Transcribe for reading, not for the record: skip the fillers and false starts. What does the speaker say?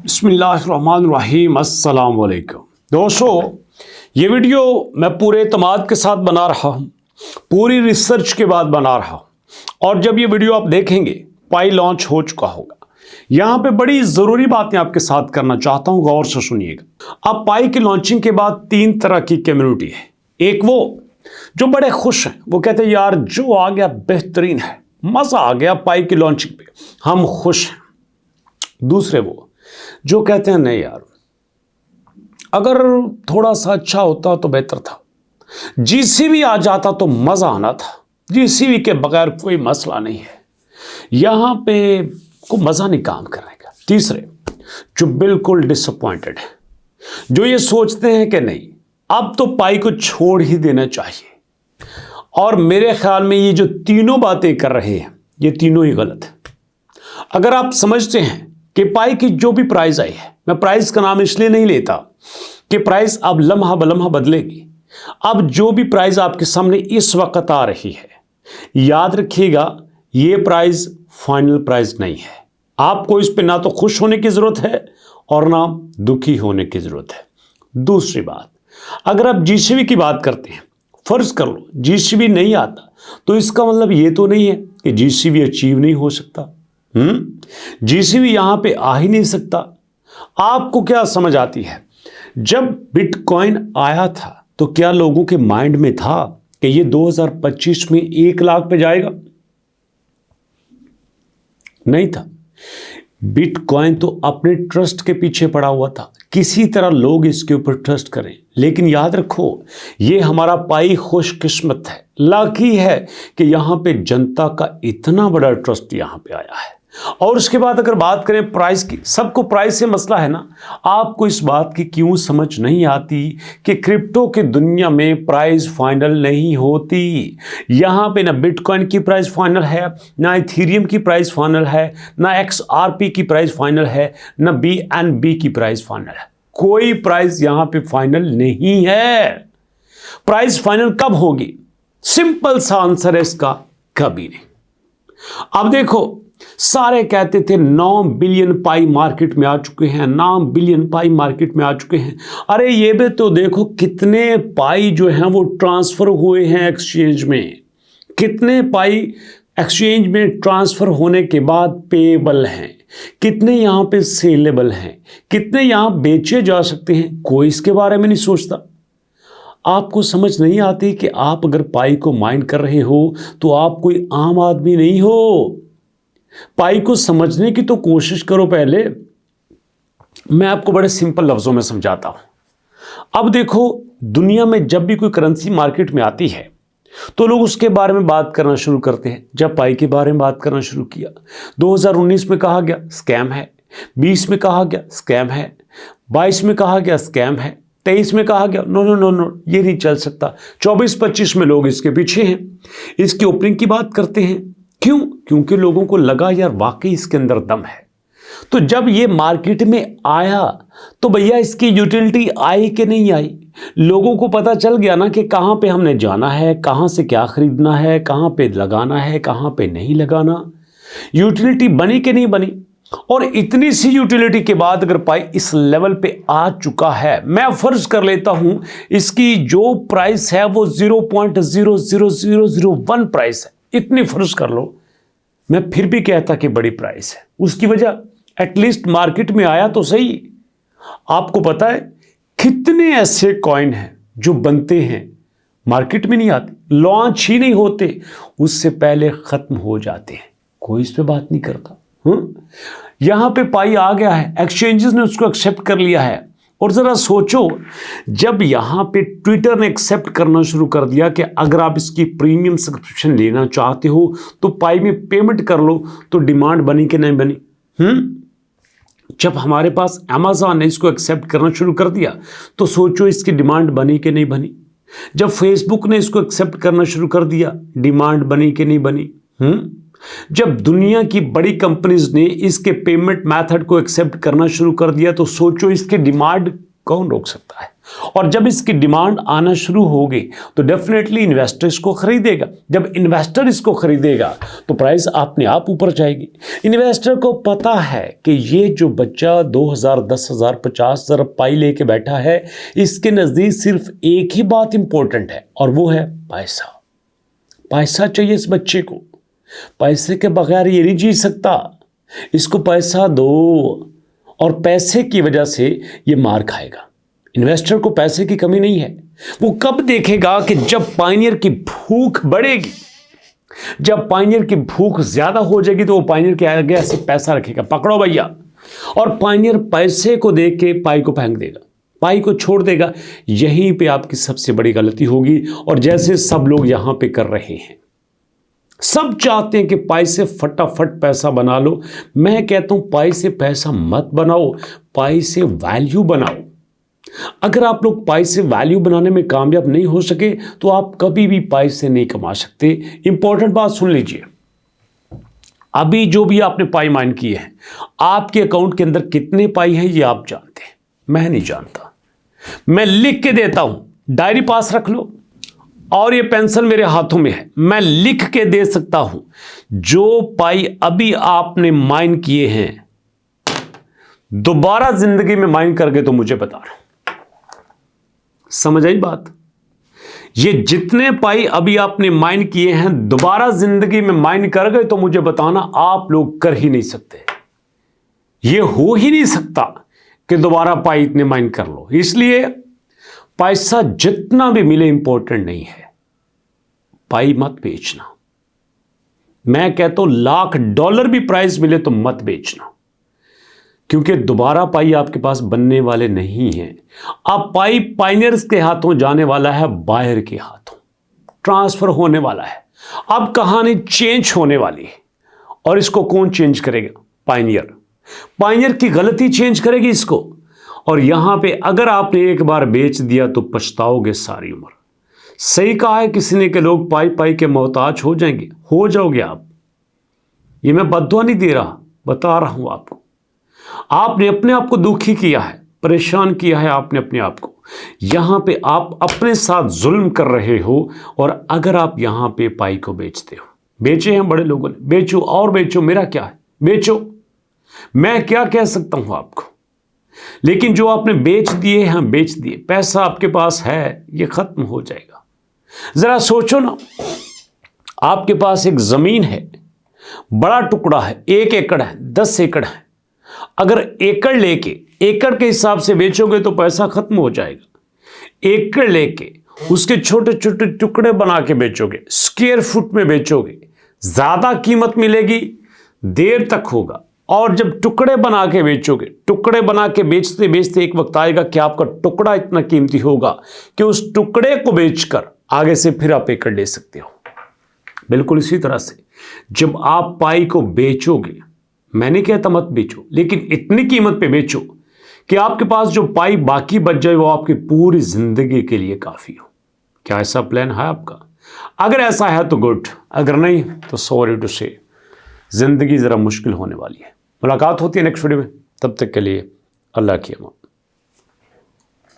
बिस्मिल्लाहिर्रहमानिर्रहीम, अस्सलाम वालेकुम। दोस्तों, ये वीडियो मैं पूरे एतमाद के साथ बना रहा हूँ, पूरी रिसर्च के बाद बना रहा हूँ। और जब ये वीडियो आप देखेंगे, पाई लॉन्च हो चुका होगा। यहाँ पे बड़ी ज़रूरी बातें आपके साथ करना चाहता हूँ, गौर से सुनिएगा। अब पाई की लॉन्चिंग के बाद तीन तरह की कम्युनिटी है। एक वो जो बड़े खुश हैं, वो कहते हैं यार जो आ गया बेहतरीन है, मज़ा आ गया पाई की लॉन्चिंग पे, हम खुश हैं। दूसरे वो जो कहते हैं नहीं यार, अगर थोड़ा सा अच्छा होता तो बेहतर था, जीसीबी आ जाता तो मज़ा आना था, जीसीबी के बगैर कोई मसला नहीं है, यहाँ पे कोई मज़ा नहीं काम करने का। तीसरे जो बिल्कुल डिसअपॉइंटेड है, जो ये सोचते हैं कि नहीं अब तो पाई को छोड़ ही देना चाहिए। और मेरे ख्याल में ये जो तीनों बातें कर रहे हैं, ये तीनों ही गलत है। अगर आप समझते हैं कि पाई की जो भी प्राइस आई है, मैं प्राइस का नाम इसलिए नहीं लेता कि प्राइस अब लम्हा बलम्हा बदलेगी। अब जो भी प्राइस आपके सामने इस वक्त आ रही है, याद रखिएगा ये प्राइस फाइनल प्राइस नहीं है। आपको इस पे ना तो खुश होने की ज़रूरत है और ना दुखी होने की ज़रूरत है। दूसरी बात, अगर आप जीसीबी की बात करते हैं, फर्ज कर लो जीसीबी नहीं आता, तो इसका मतलब ये तो नहीं है कि जीसीबी अचीव नहीं हो सकता। जीसीबी यहां पे आ ही नहीं सकता। आपको क्या समझ आती है, जब बिटकॉइन आया था तो क्या लोगों के माइंड में था कि ये 2025 में 1 लाख पे जाएगा? नहीं था। बिटकॉइन तो अपने ट्रस्ट के पीछे पड़ा हुआ था, किसी तरह लोग इसके ऊपर ट्रस्ट करें। लेकिन याद रखो, ये हमारा पाई खुशकिस्मत है, लाकी है कि यहां पे जनता का इतना बड़ा ट्रस्ट यहां पे आया है। और उसके बाद अगर बात करें प्राइस की, सबको प्राइस से मसला है ना। आपको इस बात की क्यों समझ नहीं आती कि क्रिप्टो की दुनिया में प्राइस फाइनल नहीं होती। यहाँ पे ना बिटकॉइन की प्राइस फाइनल है, ना इथेरियम की प्राइस फाइनल है, ना XRP की प्राइस फाइनल है, ना BNB की प्राइस फाइनल है। कोई प्राइस यहाँ पे फाइनल नहीं है। प्राइस फाइनल कब होगी? सिंपल सा आंसर है इसका, कभी नहीं। अब देखो, सारे कहते थे 9 बिलियन पाई मार्केट में आ चुके हैं, 9 बिलियन पाई मार्केट में आ चुके हैं। अरे ये भी तो देखो कितने पाई जो हैं वो ट्रांसफर हुए हैं एक्सचेंज में, कितने पाई एक्सचेंज में ट्रांसफर होने के बाद पेएबल हैं, कितने यहाँ पे सेलेबल हैं, कितने यहाँ बेचे जा सकते हैं। कोई इसके बारे में नहीं सोचता। आपको समझ नहीं आती कि आप अगर पाई को माइंड कर रहे हो तो आप कोई आम आदमी नहीं हो। पाई को समझने की तो कोशिश करो पहले। मैं आपको बड़े सिंपल लफ्जों में समझाता हूं। अब देखो, दुनिया में जब भी कोई करेंसी मार्केट में आती है तो लोग उसके बारे में बात करना शुरू करते हैं। जब पाई के बारे में बात करना शुरू किया, 2019 में कहा गया स्कैम है, 20 में कहा गया स्कैम है, 22 में कहा गया स्कैम है, 23 में कहा गया नो नो नो नो ये नहीं चल सकता, 24-25 में लोग इसके पीछे हैं, इसकी ओपनिंग की बात करते हैं। क्यों? क्योंकि लोगों को लगा यार वाकई इसके अंदर दम है। तो जब ये मार्केट में आया तो भैया इसकी यूटिलिटी आई कि नहीं आई? लोगों को पता चल गया ना कि कहां पे हमने जाना है, कहां से क्या खरीदना है, कहां पे लगाना है, कहां पे नहीं लगाना। यूटिलिटी बनी कि नहीं बनी? और इतनी सी यूटिलिटी के बाद अगर पाई इस लेवल पे आ चुका है, मैं फर्ज कर लेता हूं इसकी जो प्राइस है वो 0.00001 प्राइस है, इतनी फर्ज कर लो, मैं फिर भी कहता कि बड़ी प्राइस है। उसकी वजह एटलीस्ट मार्केट में आया तो सही। आपको पता है कितने ऐसे कॉइन हैं जो बनते हैं मार्केट में नहीं आते, लॉन्च ही नहीं होते, उससे पहले खत्म हो जाते हैं, कोई इस पे बात नहीं करता। यहां पे पाई आ गया है, एक्सचेंजेस ने उसको एक्सेप्ट कर लिया है। और जरा सोचो, जब यहां पे ट्विटर ने एक्सेप्ट करना शुरू कर दिया कि अगर आप इसकी प्रीमियम सब्सक्रिप्शन लेना चाहते हो तो पाई में पेमेंट कर लो, तो डिमांड बनी कि नहीं बनी? जब हमारे पास अमेज़न ने इसको एक्सेप्ट करना शुरू कर दिया तो सोचो इसकी डिमांड बनी कि नहीं बनी? जब फेसबुक ने इसको एक्सेप्ट करना शुरू कर दिया, डिमांड बनी कि नहीं बनी? जब दुनिया की बड़ी कंपनीज ने इसके पेमेंट मेथड को एक्सेप्ट करना शुरू कर दिया तो सोचो इसकी डिमांड कौन रोक सकता है? और जब इसकी डिमांड आना शुरू होगी तो डेफिनेटली इन्वेस्टर इसको खरीदेगा। जब इन्वेस्टर इसको खरीदेगा तो प्राइस अपने आप ऊपर जाएगी। इन्वेस्टर को पता है कि ये जो बच्चा 2000, 10,000, 50,000 पाई लेके बैठा है, इसके नज़दीक सिर्फ एक ही बात इंपॉर्टेंट है और वो है पैसा। पैसा चाहिए इस बच्चे को, पैसे के बगैर ये नहीं जी सकता। इसको पैसा दो और पैसे की वजह से ये मार खाएगा। इन्वेस्टर को पैसे की कमी नहीं है। वो कब देखेगा कि जब पायनियर की भूख बढ़ेगी, जब पायनियर की भूख ज्यादा हो जाएगी तो वो पायनियर के आगे ऐसे पैसा रखेगा, पकड़ो भैया, और पायनियर पैसे को देख के पाई को फेंक देगा, पाई को छोड़ देगा। यहीं पे आपकी सबसे बड़ी गलती होगी। और जैसे सब लोग यहां पे कर रहे हैं, सब चाहते हैं कि पाई से फटाफट पैसा बना लो। मैं कहता हूं पाई से पैसा मत बनाओ, पाई से वैल्यू बनाओ। अगर आप लोग पाई से वैल्यू बनाने में कामयाब नहीं हो सके तो आप कभी भी पाई से नहीं कमा सकते। इंपॉर्टेंट बात सुन लीजिए, अभी जो भी आपने पाई माइन किए हैं, आपके अकाउंट के अंदर कितने पाई हैं ये आप जानते हैं, मैं नहीं जानता। मैं लिख के देता हूं, डायरी पास रख लो, और ये पेंसिल मेरे हाथों में है, मैं लिख के दे सकता हूं जो पाई अभी आपने माइन किए हैं, दोबारा जिंदगी में माइन करके तो मुझे बता रहा हूं। समझ आई बात? ये जितने पाई अभी आपने माइन किए हैं, दोबारा जिंदगी में माइन कर गए तो मुझे बताना, आप लोग कर ही नहीं सकते। ये हो ही नहीं सकता कि दोबारा पाई इतने माइन कर लो। इसलिए पैसा जितना भी मिले इंपॉर्टेंट नहीं है, पाई मत बेचना। मैं कहता हूं $1,00,000 भी प्राइस मिले तो मत बेचना, क्योंकि दोबारा पाई आपके पास बनने वाले नहीं हैं। अब पाई पायनियर्स के हाथों जाने वाला है, बायर के हाथों ट्रांसफर होने वाला है। अब कहानी चेंज होने वाली है, और इसको कौन चेंज करेगा? पायनियर। पायनियर की गलती चेंज करेगी इसको। और यहां पे अगर आपने एक बार बेच दिया तो पछताओगे सारी उम्र। सही कहा है किसी ने कि लोग पाई पाई के मोहताज हो जाएंगे, हो जाओगे आप। ये मैं बद्दुआ नहीं दे रहा, बता रहा हूं आपको। आपने अपने आप को दुखी किया है, परेशान किया है आपने अपने आप को। यहां पे आप अपने साथ जुल्म कर रहे हो। और अगर आप यहां पे पाई को बेचते हो, बेचे हैं बड़े लोगों ने, बेचो और बेचो, मेरा क्या है, बेचो, मैं क्या कह सकता हूं आपको। लेकिन जो आपने बेच दिए हैं, बेच दिए, पैसा आपके पास है, ये खत्म हो जाएगा। जरा सोचो ना, आपके पास एक जमीन है, बड़ा टुकड़ा है, 1 एकड़ है, 10 एकड़ है। अगर एकड़ लेके, एकड़ के हिसाब से बेचोगे तो पैसा खत्म हो जाएगा। एकड़ लेके उसके छोटे छोटे टुकड़े बना के बेचोगे, स्क्वायर फुट में बेचोगे, ज्यादा कीमत मिलेगी, देर तक होगा। और जब टुकड़े बना के बेचोगे, टुकड़े बना के बेचते बेचते एक वक्त आएगा कि आपका टुकड़ा इतना कीमती होगा कि उस टुकड़े को बेचकर आगे से फिर आप एकड़ ले सकते हो। बिल्कुल इसी तरह से जब आप पाई को बेचोगे, मैं नहीं कहता मत बेचो, लेकिन इतनी कीमत पे बेचो कि आपके पास जो पाई बाकी बच जाए वो आपकी पूरी जिंदगी के लिए काफी हो। क्या ऐसा प्लान है आपका? अगर ऐसा है तो गुड, अगर नहीं तो सॉरी टू से, जिंदगी जरा मुश्किल होने वाली है। मुलाकात होती है नेक्स्ट वीडियो में, तब तक के लिए अल्लाह की अमान।